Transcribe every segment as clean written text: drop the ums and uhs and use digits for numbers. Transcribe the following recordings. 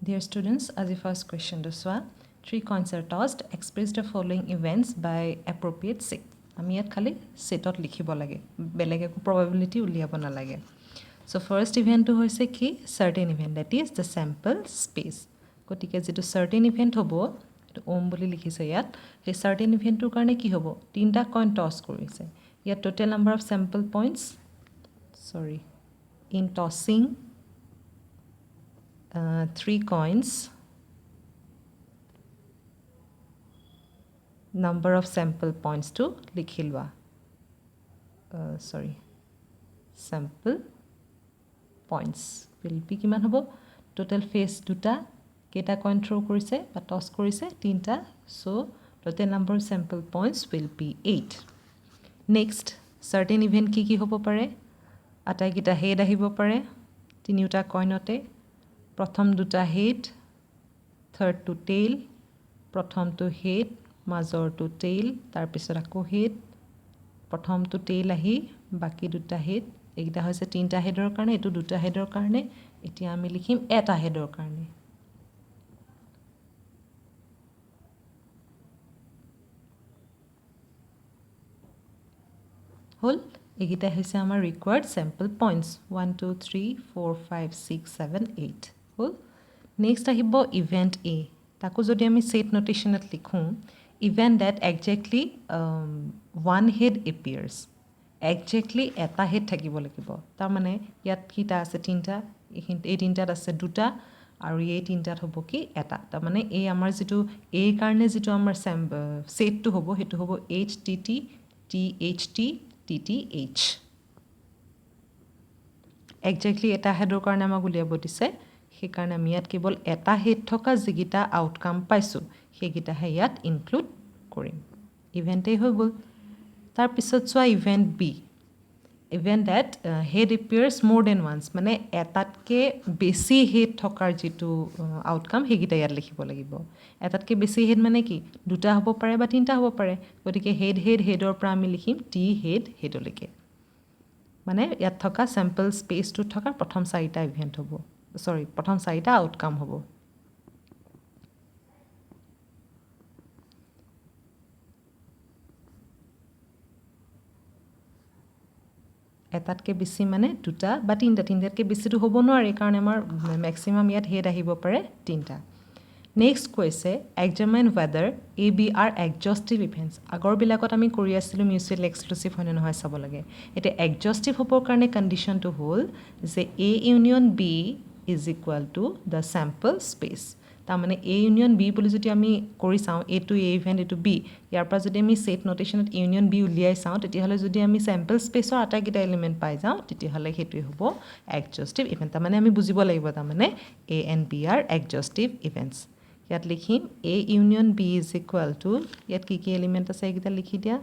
Dear students, as the first question to soa, 3 coins are tossed. Express the following events by appropriate set. আমি ইয়াত খালি সেটত লিখিব লাগে বেলেগ একো probability উলিয়াব নালাগে so first event to হৈছে কি certain event that is the sample space গতিকে যেটো certain event হ'ব এটো ওম বুলি লিখিছে ইয়াত সেই certain event টোৰ কাৰণে কি হ'ব তিনটা কইন টস কৰিছে ইয়াত total number of sample points in tossing 3 coins number of sample points to likhilwa sample points will be kiman hobo total face duta keta coin throw korise ba toss korise tinta so total number of sample points will be 8 next certain event ki hobo pare atai kita head ahibo pare tiniuta coinote prothom duta head third to tail prothom to head মাজৰ two tail তাৰ পিছত আকৌ head প্ৰথম two tail আহি বাকি দুটা head এইটা হৈছে তিনটা হেডৰ কাৰণে এটো দুটা হেডৰ কাৰণে এতিয়া আমি লিখিম এটা হেডৰ কাৰণে হল এইটা হৈছে আমাৰ ৰিকোয়াৰ্ড স্যাম্পল পইণ্টস 1 2 3 4 5 6 7 8 হল নেক্সট আহিব ইভেন্ট এ তাকো যদি আমি সেট নোটেশনত লিখো event that exactly one head appears exactly eta head থাকিব লাগিব তাৰ মানে ইয়াত কিটা আছে তিনটা এই তিনটাত আছে দুটা আৰু এই তিনটাত হ'ব কি এটা তাৰ মানে এই আমাৰ যেটো এ কাৰণে যেটো আমাৰ সেট টো হ'ব হেতু হ'ব htt tht tth exactly এটা হেডৰ কাৰণে আমাক উলিয়াব দিছে সেই কাৰণে আমি ইয়াত কেৱল এটা হেড থকা যিগিটা আউটকাম পাইছো সেইগিটা হে ইয়াত ইনক্লুড কৰিম ইভেন্ট এ হৈ গল তাৰ পিছত সোয়া event B event that head appears more than once মানে এটাতকে বেছি হেড থকাৰ যেটো আউটকাম হেগিটা ইয়াত লিখিব লাগিব এটাতকে বেছি হেড মানে কি দুটা হ'ব পাৰে বা তিনটা হ'ব পাৰে গতিকে হেডৰ পৰা আমি লিখিম টি হেডলৈকে মানে ইয়াত থকা স্যাম্পল স্পেস টো থকা প্ৰথম চাৰিটা ইভেন্ট হ'ব প্ৰথম চাৰিটা আউটকাম হ'ব এটাতকে বেছি মানে দুটা বা তিনটাতকে বেছিটো হ'ব নোৱাৰে কাৰণ আমাৰ ম্যাক্সিমাম ইয়াত হেড আহিব পাৰে তিনটা নেক্সট কৈছে examine whether AB are exhaustive events আগৰ বিলাকত আমি কৰি আছিলো মিউচুৱেল এক্সক্লুসিভ হয় নহয় চাব লাগে এটা exhaustive হ'বৰ কাৰণে কন্ডিশনটো হ'ল যে A union B is equal to the sample space তাৰ মানে A union B বুলি যদি আমি কৰি চাও A to A event A to B ইয়াৰ পৰা যদি আমি সেট নোটেশনত union B উলিয়াই চাও তেতিয়া হলে যদি আমি স্যাম্পল স্পেসৰ আটাইকিটা এলিমেন্ট পাই যাও তেতিয়া হলে হেতুই হ'ব exhaustive event তাৰ মানে আমি বুজিব লাগিব তাৰ মানে A and B are exhaustive events ইয়াত লিখিম A union B is equal to ইয়াত কি এলিমেন্ট আছে এইগিটা লিখি দিয়া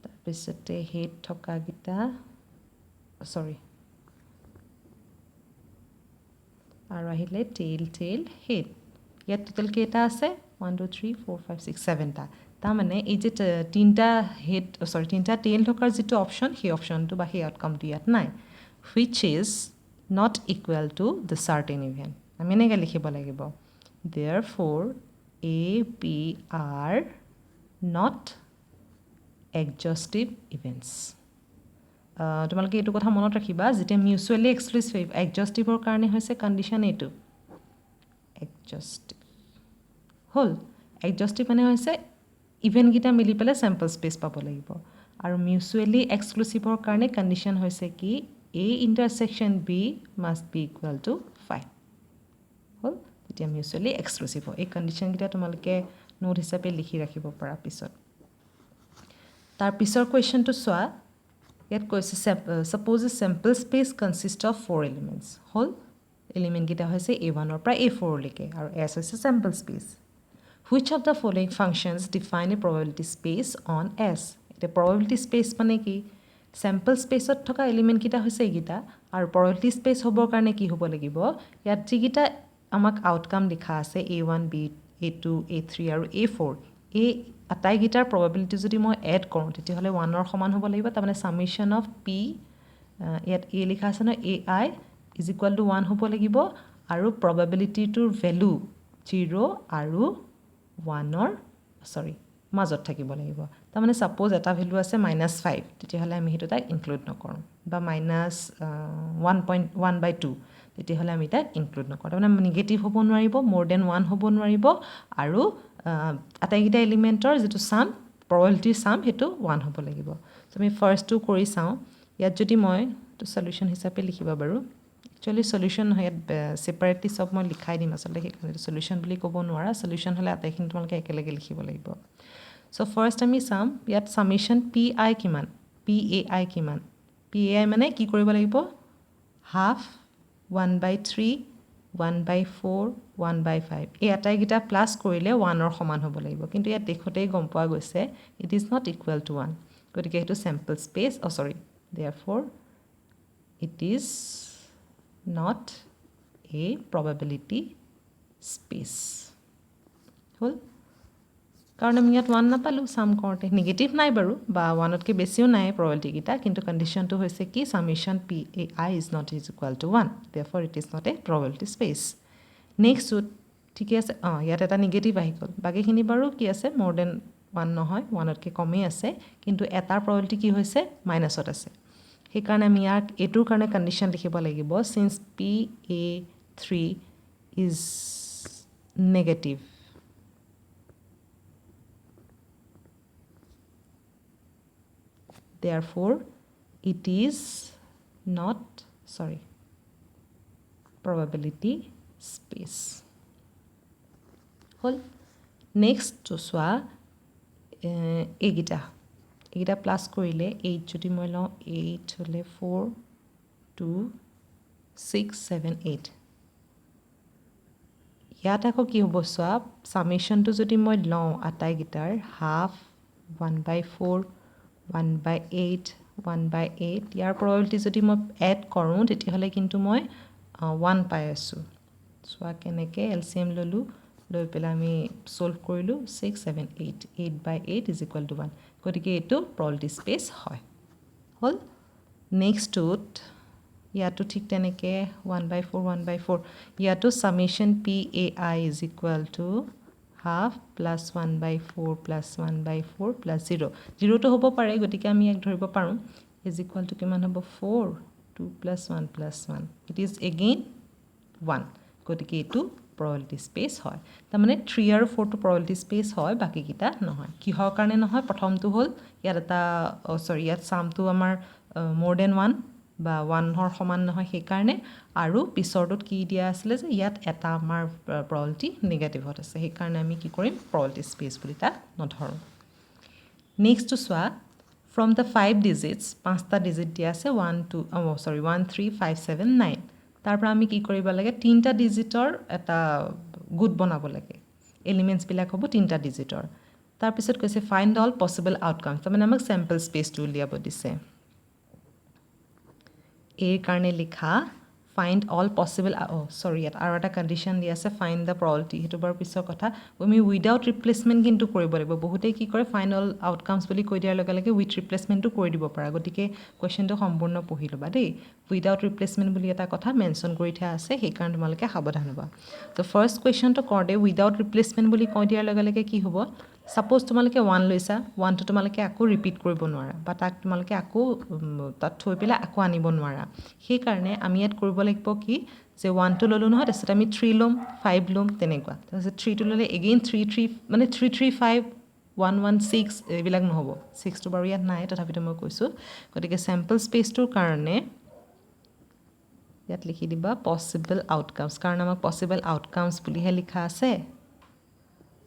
তাৰপিছতে হেড থকা গিটা আৰু আহিলে টেইল হেড ইয়াত টোটাল কেটা আছে 1 2 3 4 5 6 7 টা তাৰ মানে এই যে তিনটা হেড তিনটা টেইল থকাৰ যেটো অপচন সেই অপচনটো বা সেই আউটকামটো ইয়াত নাই which is not equal to the certain event আমি এনেকৈ লিখিব লাগিব therefore A B are not exhaustive events তোমালোকে এটো কথা মনত ৰাখিবা যেতে মিউচুৱেলি এক্সক্লুসিভ exhaustiveৰ কাৰণে হৈছে কন্ডিশন এটো exhaustive হল exhaustive মানে হৈছে ইভেন্ট গিটা মিলি পেলে স্যাম্পল স্পেস পাব লাগিব আৰু মিউচুৱেলি এক্সক্লুসিভৰ কাৰণে কন্ডিশন হৈছে কি A intersection B must be equal to 5 হল তেতিয়া মিউচুৱেলি এক্সক্লুসিভ এই কন্ডিশন গিটা তোমালোকে নোট হিচাপে লিখি ৰাখিব পাৰা পিছত তাৰ পিছৰ কোৱেশ্চনটো সোয়া ইয়াত কৈছে suppose a sample space consists of 4 elements hall element গিটা হৈছে A1 ৰ পৰা A4 লৈকে আৰু S হৈছে sample space which of the following functions define a probability space on S এটা probability space মানে কি sample spaceত থকা এলিমেন্ট গিটা হৈছে এইগিটা আৰু probability space হ'বৰ কাৰণে কি হ'ব লাগিব ইয়াত যিগিটা আমাক আউটকাম লিখা আছে A1 B A2 A3 আৰু A4 এই আটাইকেইটাৰ probability যদি মই এড কৰোঁ তেতিয়াহ'লে 1ৰ সমান হ'ব লাগিব তাৰমানে summation of p ইয়াত a লিখা আছে ন ai is equal to 1 হ'ব লাগিব আৰু probability টোৰ ভ্যালু 0 আৰু 1ৰ সৰি মাজত থাকিব লাগিব তাৰমানে সাপোজ এটা ভ্যালু আছে -5 তেতিয়াহ'লে আমি হেতু তাক ইনক্লুড নকৰোঁ বা -1.1/2 তেতিয়াহ'লে আমি তাক ইনক্লুড নকৰোঁ তাৰমানে নিগেটিভ হ'ব নোৱাৰিব more than 1 হ'ব নোৱাৰিব আৰু আটাইকেইটা এলিমেন্টৰ যেটো সাম probability সাম হেতু 1 হ'ব লাগিব সো আমি ফাৰ্স্ট টু কৰি চাওঁ ইয়াত যদি মই তো সলিউশন হিচাপে লিখিবা বাৰু একচুয়ালি সলিউশন হয় সেপাৰেটলি সব মই লিখাই দিম আসলে সেইকাৰণে সলিউশন বুলি ক'ব নোৱাৰা সলিউশন হলে আটাইখিনি তোমালোকে একেলগে লিখিব লাগিব সো ফাৰ্স্ট আমি চাম ইয়াত সামেশন pi কিমান pai কিমান pai মানে কি কৰিব লাগিব হাফ 1/3 1/4 1/5 এই আটাইকেইটা প্লাস কৰিলে 1ৰ সমান হ'ব লাগিব কিন্তু ইয়াত দেখোতেই গম পোৱা গৈছে it is not equal to 1 গতিকে এটো স্যাম্পল স্পেস সৰি therefore it is not a probability space হল কাৰণ আমি ইয়াত 1 নাপালো সাম কৰতে নেগেটিভ নাই বাৰু বা 1 তকৈ বেছিও নাই probability কিটা কিন্তু কন্ডিশনটো হৈছে কি summation pai is not equal to 1 therefore it is not a probability space next ঠিক আছে ইয়াত এটা নেগেটিভ আহি গল বাকিখিনি বাৰু কি আছে more than 1 নহয় 1 তকৈ কমই আছে কিন্তু এটাৰ probability কি হৈছে মাইনাসত আছে সেই কাৰণে আমি ইয়াক এটোৰ কাৰণে কন্ডিশন লিখিব লাগিব since pa3 is negative therefore it is not probability space hall next to সোয়া এইগিটা প্লাস কৰিলে 8 যদি মই লওঁ 8 হলে 4 2 6 7 8 ইয়াত আকৌ কি হ'ব সোয়া সামেশনটো যদি মই লওঁ আটাইগিটাৰ হাফ 1/4 1/8 1/8 ইয়াৰ probability যদি মই এড কৰোঁ তেতিয়াহ'লে কিন্তু মই 1 পাই আছো সোয়া কেনেকে এলসিএম ললো লৈ পেলাই আমি সলভ কৰিলো 6 7 8 8/8 is equal to 1 গতিকে এটো probability space হয় হল নেক্সট ইয়াতো ঠিক তেনেকে 1/4 1/4 ইয়াতো summation pai is equal to half plus 1/4 plus 1/4 plus 0 0 তো হ'ব পাৰে গতিকে আমি এক ধৰিব পাৰো is equal to কিমান হ'ব 4 2 plus 1 plus 1 it is again 1 গতিকে এটো probability space হয় তাৰমানে 3 আৰু 4 টো probability space হয় বাকি কিটা নহয় কিহৰ কাৰণে নহয় প্ৰথমটো হ'ল ইয়াত এটা ইয়াত সামটো আমাৰ more than 1 বা 1ৰ সমান নহয় সেই কাৰণে আৰু পিছৰটোত কি দিয়া আছিল যে ইয়াত এটা আমাৰ probability নেগেটিভত আছে সেই কাৰণে আমি কি কৰিম probability space বুলি তা নধৰো নেক্সট টু সোয়া from the 5 digits পাঁচটা ডিজিট দিয়া আছে 1 2 1 3 5 7 9 তাৰ পৰা আমি কি কৰিব লাগে তিনটা ডিজিটৰ এটা গুড বনাব লাগে এলিমেন্টস বিলাক হ'ব তিনটা ডিজিটৰ তাৰ পিছত কৈছে ফাইন্ড অল পসিবল আউটকামস তাৰমানে আমাক স্যাম্পল স্পেচটো উলিয়াব দিছে এৰ কাৰণে লিখা find all possible ইয়াত আৰু এটা কন্ডিশন দিয়া আছে find the probability হেতু বৰ পিছৰ কথা আমি উইদাউট ৰিপ্লেসমেন্ট কিন্তু কৰিব লাগিব বহুতে কি কৰে find all outcomes বুলি কৈ দিয়াৰ লগে লগে উইথ ৰিপ্লেসমেন্টটো কৰি দিব পাৰা গতিকে কোৱেশ্চনটো সম্পূৰ্ণ পঢ়ি লবা দেই উইদাউট ৰিপ্লেসমেন্ট বুলি এটা কথা মেনশন কৰি থোৱা আছে সেই কাৰণে তোমালোকে সাৱধান হ'বা তো ফাৰ্স্ট কোৱেশ্চনটো কৰতে উইদাউট ৰিপ্লেসমেন্ট বুলি কৈ দিয়াৰ লগে লগে কি হ'ব সাপোজ তোমালোকে 1 লৈছা 1 টো তোমালোকে আকৌ ৰিপিট কৰিব নোৱাৰা বা তাক তোমালোকে আকৌ তাত থৈ পেলাই আকৌ আনিব নোৱাৰা সেই কাৰণে আমি ইয়াত কৰিব লাগিব কি যে 1 টো ললো নহয় তাৰপিছত আমি 3 লম 5 লম তেনেকুৱা তাৰপিছত 3 টো ললে এগেইন 3 3 মানে 3 3 5 1 1 6 এইবিলাক নহব 6 টো বাৰু ইয়াত নাই তথাপিতো মই কৈছো গতিকে স্যাম্পল স্পেচটোৰ কাৰণে ইয়াত লিখি দিবা পসিবল আউটকামস কাৰণ আমাক পসিবল আউটকামস বুলিহে লিখা আছে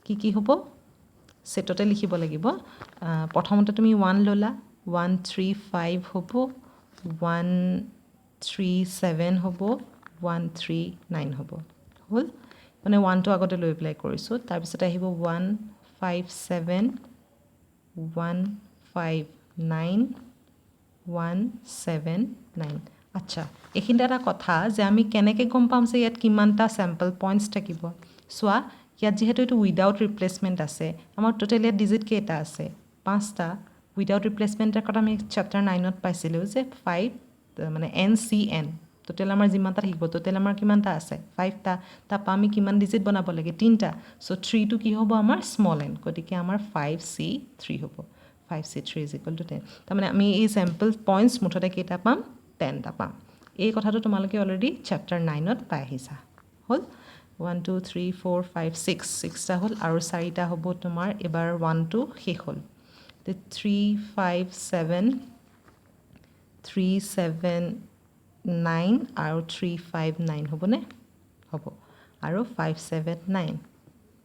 কি হ'ব সেটতে লিখিব লাগিব প্ৰথমতে তুমি 1 ললা 1 3 5 হ'ব 1 3 7 হ'ব 1 3 9 হ'ব হল মানে 1 টো আগতে লৈ এপ্লাই কৰিছো তাৰ পিছত আহিব 1 5 7 1 5 9 1 7 9 আচ্ছা এইখিনিতে এটা কথা যে আমি কেনেকৈ গম পাম যে ইয়াত কিমানটা স্যাম্পল পইণ্টস থাকিব সোৱা ইয়াত যেহেতু এইটো উইদাউট ৰিপ্লেচমেণ্ট আছে আমাৰ টোটেল ইয়াত ডিজিট কেইটা আছে 5টা উইদাউট ৰিপ্লেচমেণ্টৰ কথা আমি চেপ্টাৰ 9ত পাইছিলোঁ যে 5 মানে NCN টোটেল আমাৰ যিমানটা থাকিব টোটেল আমাৰ কিমানটা আছে 5টা তাৰপৰা আমি কিমান ডিজিট বনাব লাগে 3টা চ' 3টো কি হ'ব আমাৰ স্মল n গতিকে আমাৰ 5C3 হ'ব 5C3 = 10 তাৰমানে আমি এই চেম্পল পইণ্টছ মুঠতে কেইটা পাম 10টা পাম এই কথাটো তোমালোকে অলৰেডি চেপ্টাৰ 9ত পাই আহিছা হ'ল 1 2 3 4 5 6 6টা হ'ল আৰু 4টা হ'ব তোমাৰ এবাৰ 1 2 শেষ হ'ল 3 5 7 3 7 9 আৰু 3 5 9 হ'বনে হ'ব আৰু 5 7 9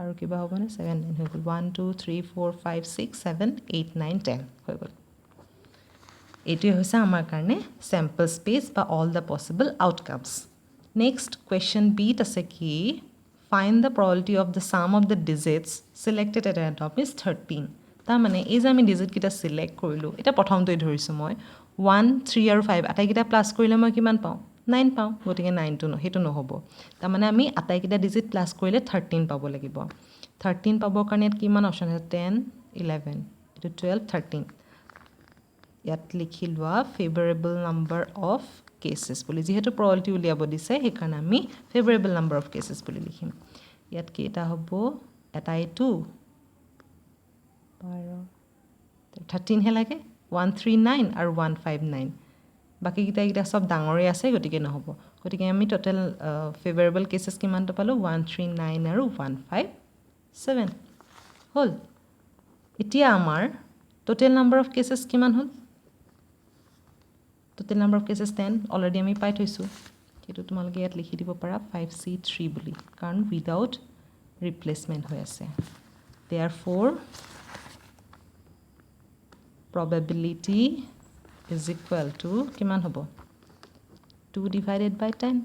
আৰু কিবা হ'বনে 7 9 হৈ গ'ল 1 2 3 4 5 6 7 8 9 10 হৈ গ'ল এইটোৱে হৈছে আমাৰ কাৰণে চেম্পল স্পেচ বা all the possible outcomes next question বিত আছে কি find the probability of the sum of the digits selected at a top is 13 তাৰমানে এই যে আমি ডিজিটকেইটা ছিলেক্ট কৰিলোঁ এতিয়া প্ৰথমটোৱে ধৰিছোঁ মই 1 3 আৰু 5 আটাইকেইটা প্লাছ কৰিলে মই কিমান পাওঁ 9 পাওঁ গতিকে 9টো সেইটো নহ'ব তাৰমানে আমি আটাইকেইটা ডিজিট প্লাছ কৰিলে 13 পাব লাগিব 13 পাবৰ কাৰণে ইয়াত কিমান অপশ্যন আছে 10 11 এইটো 12 13 ইয়াত লিখি লোৱা ফেভাৰেবল নাম্বাৰ অফ কেচেছ বুলি যিহেতু প্ৰবাবিলিটি উলিয়াব দিছে সেইকাৰণে আমি ফেভাৰেবল নাম্বাৰ অফ কেচেছ বুলি লিখিম ইয়াত কেইটা হ'ব এটা এইটো 13 হে লাগে 139 আৰু 159 বাকীকেইটা চব ডাঙৰেই আছে গতিকে নহ'ব গতিকে আমি টোটেল ফেভাৰেবল কেচেছ কিমানটা পালোঁ 139 আৰু 157 হ'ল এতিয়া আমাৰ টোটেল নাম্বাৰ অফ কেচেছ কিমান হ'ল total number of cases 10 already আমি পাই থৈছোঁ সেইটো তোমালোকে ইয়াত লিখি দিব পাৰা 5C3 বুলি কাৰণ উইদাউট ৰিপ্লেচমেণ্ট হৈ আছে therefore probability is equal to কিমান হ'ব 2 divided by 10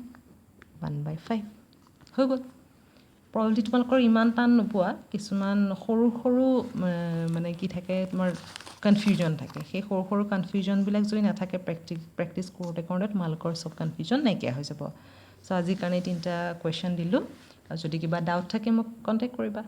1/5 হৈ গ'ল probability তোমালোকৰ ইমান টান নোপোৱা কিছুমান সৰু সৰু মানে কি থাকে তোমাৰ কনফিউজন থাকে সেই সৰু সৰু কনফিউজনবিলাক যদি নাথাকে প্ৰেক্টিছ কৰোঁতে কৰোঁতে তোমালোকৰ চব কনফিউজন নাইকিয়া হৈ যাব চ' আজিৰ কাৰণে 3টা কুৱেশ্যন দিলোঁ আৰু যদি কিবা ডাউট থাকে মোক কণ্টেক্ট কৰিবা